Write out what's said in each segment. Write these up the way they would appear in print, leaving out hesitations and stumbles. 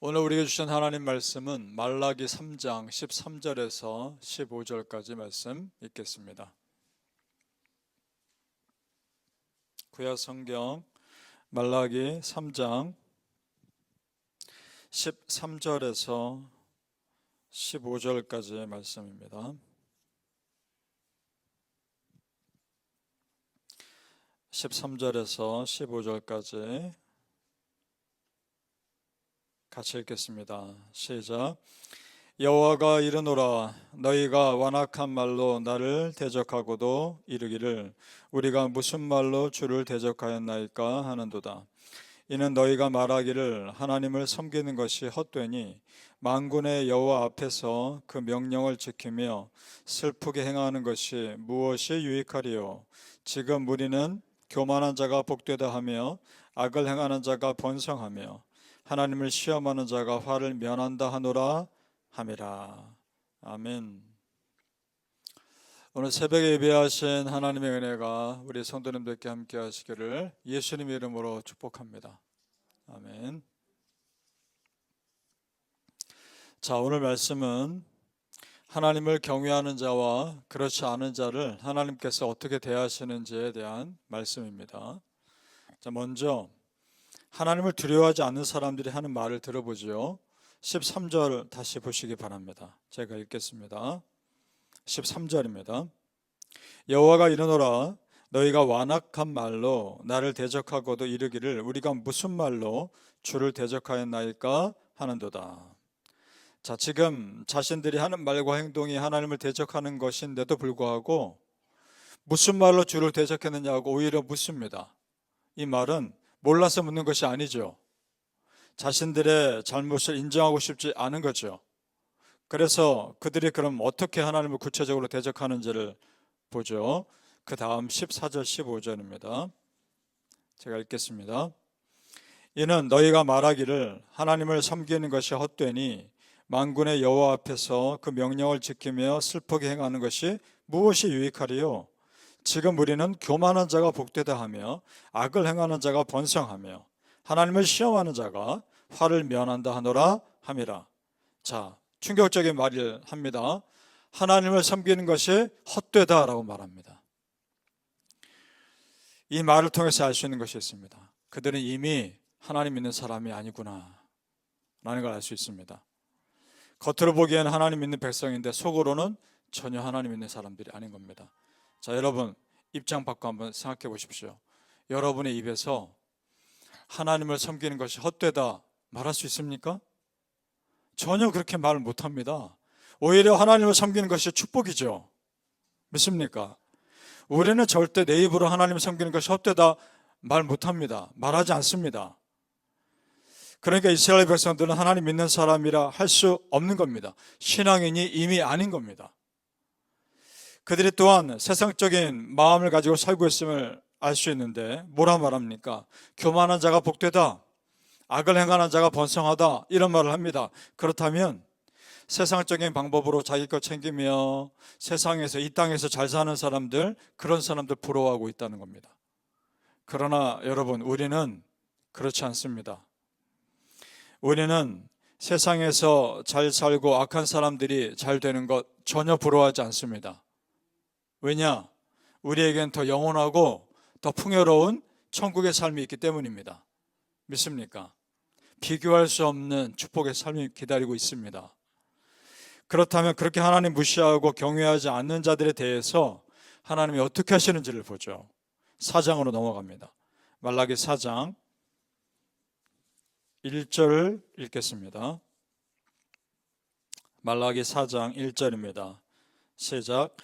오늘 우리에게 주신 하나님 말씀은 말라기 3장 13절에서 15절까지 말씀 읽겠습니다. 구약 성경 말라기 3장 13절에서 15절까지의 말씀입니다. 13절에서 15절까지 같이 읽겠습니다. 시작. 여호와가 이르노라, 너희가 완악한 말로 나를 대적하고도 이르기를 우리가 무슨 말로 주를 대적하였나이까 하는도다. 이는 너희가 말하기를 하나님을 섬기는 것이 헛되니 만군의 여호와 앞에서 그 명령을 지키며 슬프게 행하는 것이 무엇이 유익하리요. 지금 우리는 교만한 자가 복되다 하며 악을 행하는 자가 번성하며 하나님을 시험하는 자가 화를 면한다 하노라 함이라. 아멘. 오늘 새벽에 예배하신 하나님의 은혜가 우리 성도님들께 함께 하시기를 예수님의 이름으로 축복합니다. 아멘. 자, 오늘 말씀은 하나님을 경외하는 자와 그렇지 않은 자를 하나님께서 어떻게 대하시는지에 대한 말씀입니다. 자, 먼저 하나님을 두려워하지 않는 사람들이 하는 말을 들어보죠. 13절 다시 보시기 바랍니다. 제가 읽겠습니다. 13절입니다. 여호와가 이르노라, 너희가 완악한 말로 나를 대적하고도 이르기를 우리가 무슨 말로 주를 대적하였나이까 하는도다. 자, 지금 자신들이 하는 말과 행동이 하나님을 대적하는 것인데도 불구하고 무슨 말로 주를 대적했느냐고 오히려 묻습니다. 이 말은 몰라서 묻는 것이 아니죠. 자신들의 잘못을 인정하고 싶지 않은 거죠. 그래서 그들이 그럼 어떻게 하나님을 구체적으로 대적하는지를 보죠. 그 다음 14절 15절입니다. 제가 읽겠습니다. 이는 너희가 말하기를 하나님을 섬기는 것이 헛되니 만군의 여호와 앞에서 그 명령을 지키며 슬프게 행하는 것이 무엇이 유익하리요. 지금 우리는 교만한 자가 복되다 하며 악을 행하는 자가 번성하며 하나님을 시험하는 자가 화를 면한다 하노라 함이라. 자, 충격적인 말을 합니다. 하나님을 섬기는 것이 헛되다라고 말합니다. 이 말을 통해서 알 수 있는 것이 있습니다. 그들은 이미 하나님 믿는 사람이 아니구나 라는 걸 알 수 있습니다. 겉으로 보기에는 하나님 믿는 백성인데 속으로는 전혀 하나님 믿는 사람들이 아닌 겁니다. 자, 여러분 입장 바꿔 한번 생각해 보십시오. 여러분의 입에서 하나님을 섬기는 것이 헛되다 말할 수 있습니까? 전혀 그렇게 말을 못합니다. 오히려 하나님을 섬기는 것이 축복이죠. 믿습니까? 우리는 절대 내 입으로 하나님을 섬기는 것이 헛되다 말 못합니다. 말하지 않습니다. 그러니까 이스라엘 백성들은 하나님 믿는 사람이라 할 수 없는 겁니다. 신앙인이 이미 아닌 겁니다. 그들이 또한 세상적인 마음을 가지고 살고 있음을 알 수 있는데 뭐라 말합니까? 교만한 자가 복되다, 악을 행하는 자가 번성하다 이런 말을 합니다. 그렇다면 세상적인 방법으로 자기 것 챙기며 세상에서 이 땅에서 잘 사는 사람들, 그런 사람들 부러워하고 있다는 겁니다. 그러나 여러분, 우리는 그렇지 않습니다. 우리는 세상에서 잘 살고 악한 사람들이 잘 되는 것 전혀 부러워하지 않습니다. 왜냐? 우리에겐 더 영원하고 더 풍요로운 천국의 삶이 있기 때문입니다. 믿습니까? 비교할 수 없는 축복의 삶이 기다리고 있습니다. 그렇다면 그렇게 하나님 무시하고 경외하지 않는 자들에 대해서 하나님이 어떻게 하시는지를 보죠. 4장으로 넘어갑니다. 말라기 4장 1절을 읽겠습니다. 말라기 4장 1절입니다. 시작.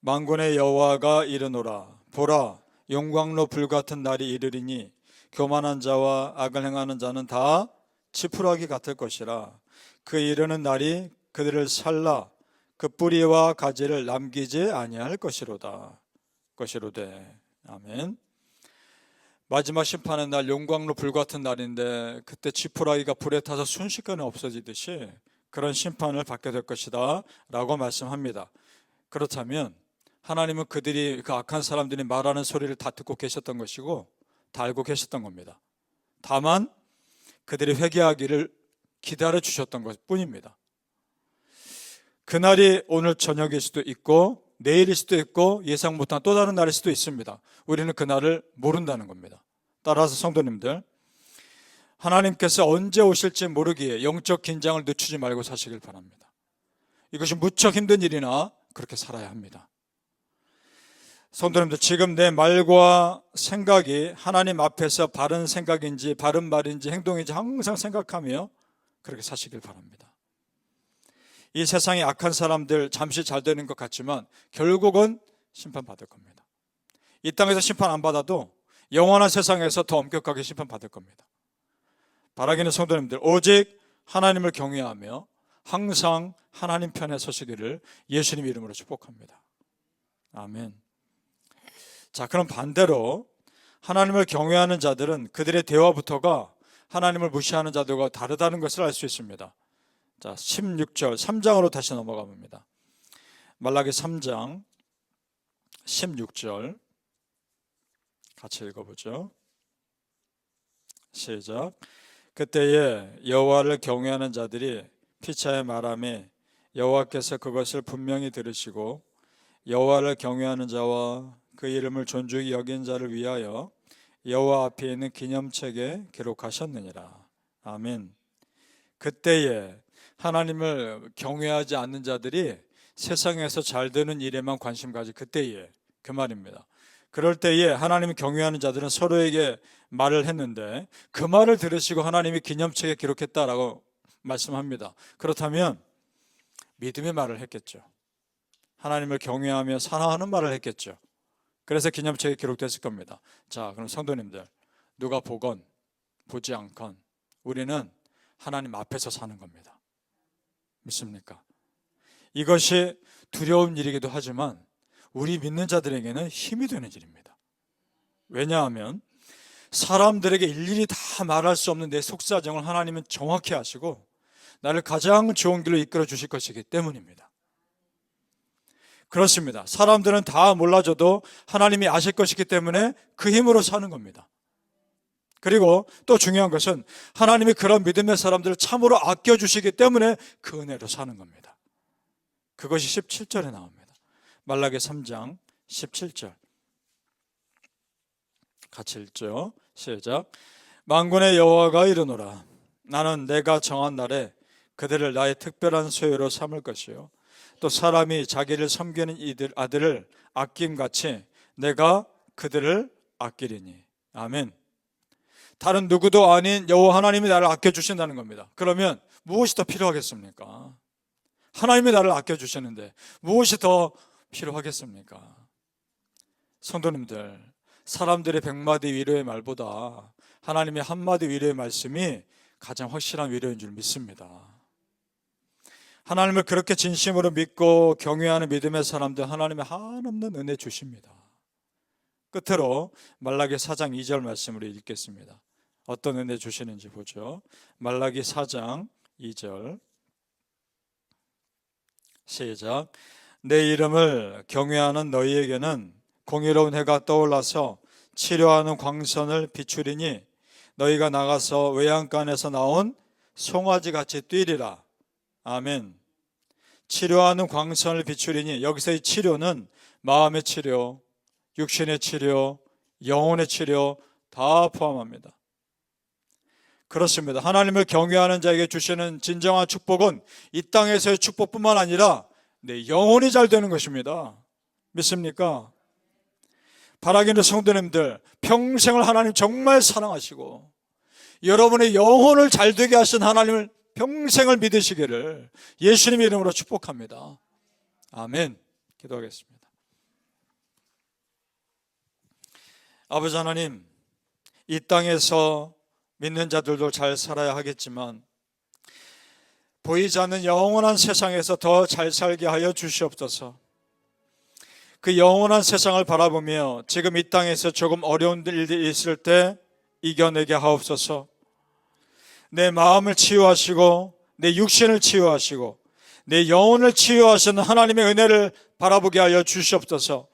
만군의 여호와가 이르노라, 보라, 용광로 불같은 날이 이르리니 교만한 자와 악을 행하는 자는 다 지푸라기 같을 것이라. 그 이르는 날이 그들을 살라 그 뿌리와 가지를 남기지 아니할 것이로다. 것이로되. 아멘. 마지막 심판의 날, 용광로 불같은 날인데 그때 지푸라기가 불에 타서 순식간에 없어지듯이 그런 심판을 받게 될 것이다 라고 말씀합니다. 그렇다면 하나님은 그들이, 그 악한 사람들이 말하는 소리를 다 듣고 계셨던 것이고 다 알고 계셨던 겁니다. 다만 그들이 회개하기를 기다려 주셨던 것 뿐입니다. 그날이 오늘 저녁일 수도 있고 내일일 수도 있고 예상 못한 또 다른 날일 수도 있습니다. 우리는 그날을 모른다는 겁니다. 따라서 성도님들, 하나님께서 언제 오실지 모르기에 영적 긴장을 늦추지 말고 사시길 바랍니다. 이것이 무척 힘든 일이나 그렇게 살아야 합니다. 성도님들, 지금 내 말과 생각이 하나님 앞에서 바른 생각인지 바른 말인지 행동인지 항상 생각하며 그렇게 사시길 바랍니다. 이 세상에 악한 사람들 잠시 잘 되는 것 같지만 결국은 심판받을 겁니다. 이 땅에서 심판 안 받아도 영원한 세상에서 더 엄격하게 심판받을 겁니다. 바라기는 성도님들, 오직 하나님을 경외하며 항상 하나님 편에 서시기를 예수님 이름으로 축복합니다. 아멘. 자, 그럼 반대로 하나님을 경외하는 자들은 그들의 대화부터가 하나님을 무시하는 자들과 다르다는 것을 알 수 있습니다. 자, 16절 3장으로 다시 넘어가 봅니다. 말라기 3장 16절 같이 읽어보죠. 시작. 그때에 여호와를 경외하는 자들이 피차에 말하며 여호와께서 그것을 분명히 들으시고 여호와를 경외하는 자와 그 이름을 존중히 여긴 자를 위하여 여호와 앞에 있는 기념책에 기록하셨느니라. 아멘. 그때에 하나님을 경외하지 않는 자들이 세상에서 잘 되는 일에만 관심 가지, 그때에, 그 말입니다. 그럴 때에 하나님을 경외하는 자들은 서로에게 말을 했는데 그 말을 들으시고 하나님이 기념책에 기록했다라고 말씀합니다. 그렇다면 믿음의 말을 했겠죠. 하나님을 경외하며 사랑하는 말을 했겠죠. 그래서 기념책에 기록됐을 겁니다. 자, 그럼 성도님들, 누가 보건 보지 않건 우리는 하나님 앞에서 사는 겁니다. 믿습니까? 이것이 두려운 일이기도 하지만 우리 믿는 자들에게는 힘이 되는 일입니다. 왜냐하면 사람들에게 일일이 다 말할 수 없는 내 속사정을 하나님은 정확히 아시고 나를 가장 좋은 길로 이끌어 주실 것이기 때문입니다. 그렇습니다. 사람들은 다 몰라줘도 하나님이 아실 것이기 때문에 그 힘으로 사는 겁니다. 그리고 또 중요한 것은 하나님이 그런 믿음의 사람들을 참으로 아껴주시기 때문에 그 은혜로 사는 겁니다. 그것이 17절에 나옵니다. 말라기 3장 17절 같이 읽죠. 시작. 만군의 여호와가 이르노라. 나는 내가 정한 날에 그들을 나의 특별한 소유로 삼을 것이요 또 사람이 자기를 섬기는 이들 아들을 아낌같이 내가 그들을 아끼리니. 아멘. 다른 누구도 아닌 여호와 하나님이 나를 아껴주신다는 겁니다. 그러면 무엇이 더 필요하겠습니까? 하나님이 나를 아껴주시는데 무엇이 더 필요하겠습니까? 성도님들, 사람들의 100마디 위로의 말보다 하나님의 한마디 위로의 말씀이 가장 확실한 위로인 줄 믿습니다. 하나님을 그렇게 진심으로 믿고 경외하는 믿음의 사람들 하나님의 한없는 은혜 주십니다. 끝으로 말라기 4장 2절 말씀으로 읽겠습니다. 어떤 은혜 주시는지 보죠. 말라기 4장 2절 시작. 내 이름을 경외하는 너희에게는 공의로운 해가 떠올라서 치료하는 광선을 비추리니 너희가 나가서 외양간에서 나온 송아지같이 뛰리라. 아멘. 치료하는 광선을 비추리니 여기서의 치료는 마음의 치료, 육신의 치료, 영혼의 치료 다 포함합니다. 그렇습니다. 하나님을 경외하는 자에게 주시는 진정한 축복은 이 땅에서의 축복뿐만 아니라 내 영혼이 잘 되는 것입니다. 믿습니까? 바라기는 성도님들, 평생을 하나님 정말 사랑하시고 여러분의 영혼을 잘 되게 하신 하나님을 평생을 믿으시기를 예수님 이름으로 축복합니다. 아멘. 기도하겠습니다. 아버지 하나님, 이 땅에서 믿는 자들도 잘 살아야 하겠지만 보이지 않는 영원한 세상에서 더 잘 살게 하여 주시옵소서. 그 영원한 세상을 바라보며 지금 이 땅에서 조금 어려운 일들이 있을 때 이겨내게 하옵소서. 내 마음을 치유하시고 내 육신을 치유하시고 내 영혼을 치유하시는 하나님의 은혜를 바라보게 하여 주시옵소서.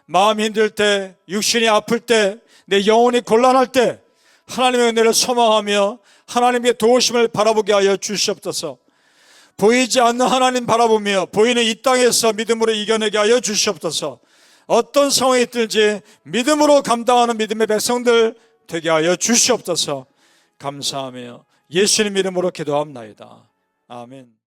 마음이 힘들 때, 육신이 아플 때, 내 영혼이 곤란할 때 하나님의 은혜를 소망하며 하나님의 도우심을 바라보게 하여 주시옵소서. 보이지 않는 하나님 바라보며 보이는 이 땅에서 믿음으로 이겨내게 하여 주시옵소서. 어떤 상황이 있든지 믿음으로 감당하는 믿음의 백성들 되게 하여 주시옵소서. 감사하며 예수님 이름으로 기도합나이다. 아멘.